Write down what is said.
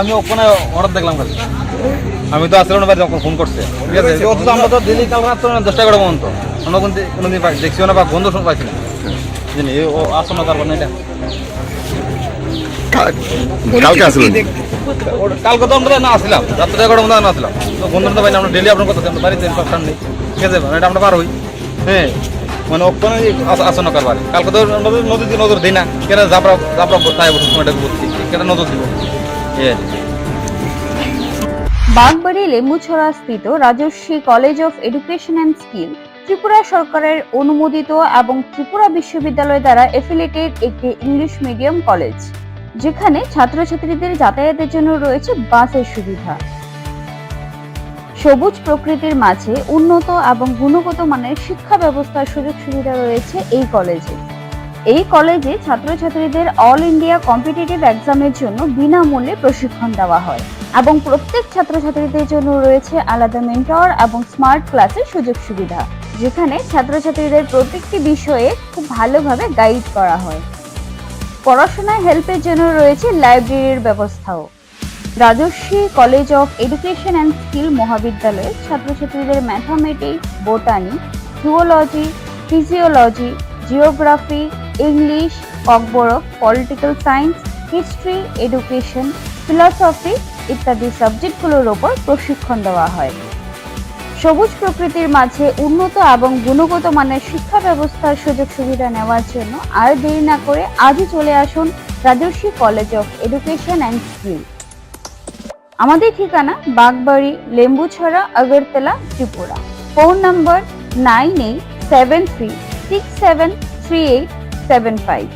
আমি ওখানে অর্ডার দেখলাম খালি, আমি তো আসলে বাড়ি যখন ফোন করছে, ঠিক আছে। অথচ আমরা তো ডেলি কাল রাত 10টা করে পর্যন্ত আমরা কোনোদিন দেখছিও না বা গন্ধ শুনে পাইছি না, জানি ও আসো না তারপর না এটা কালকে আসলেন? কালকে তো আমরা না আসলাম, রাত্রে 11টার মধ্যে না আসলাম, তো গন্ধ তো পাই না। আমরা ডেলি আপনার কথা আমরা বাড়িতে ইনফেকশন নেই, ঠিক আছে, এটা আমরা পার হই। হ্যাঁ, মানে ওখানে আসো না কার বাড়ি কালকে তো আমাদের নদীতে নজর দিই না, কেন জাপড়া তাই সময়টা বলছি কেন নজর দিব। বাগবাড়ি লেম্বুছড়া স্থিত Rajarshi college of education and skill Tripura সরকারের অনুমোদিত এবং ত্রিপুরা বিশ্ববিদ্যালয় দ্বারা এফিলিয়েটেড একটি ইংলিশ মিডিয়াম কলেজ, যেখানে ছাত্রছাত্রীদের যাতায়াতের জন্য রয়েছে বাসের সুবিধা। সবুজ প্রকৃতির মাঝে উন্নত এবং গুণগত মানের শিক্ষা ব্যবস্থার সুযোগ সুবিধা রয়েছে এই কলেজে। এই কলেজে ছাত্রছাত্রীদের অল ইন্ডিয়া কম্পিটিটিভ এক্সামের জন্য বিনামূল্যে প্রশিক্ষণ দেওয়া হয় এবং প্রত্যেক ছাত্রছাত্রীদের জন্য রয়েছে আলাদা মেন্টর এবং স্মার্ট ক্লাসের সুযোগ সুবিধা, যেখানে ছাত্রছাত্রীদের প্রত্যেকটি বিষয়ে খুব ভালোভাবে গাইড করা হয়। পড়াশোনায় হেল্পের জন্য রয়েছে লাইব্রেরির ব্যবস্থাও। Rajarshi college of education and skill মহাবিদ্যালয়ে ছাত্রছাত্রীদের mathematics, botany, zoology, physiology, geography, English, Kokborok, political science, history, education, philosophy ইত্যাদি সাবজেক্টগুলোর ওপর প্রশিক্ষণ দেওয়া হয়। সবুজ প্রকৃতির মাঝে উন্নত এবং গুণগত মানের শিক্ষা ব্যবস্থার সুযোগ সুবিধা নেওয়ার জন্য আর দেরি না করে আজই চলে আসুন Rajarshi college of education and skill. আমাদের ঠিকানা বাগবাড়ি, লেম্বুছড়া, আগরতলা, ত্রিপুরা। Phone number 9873673875।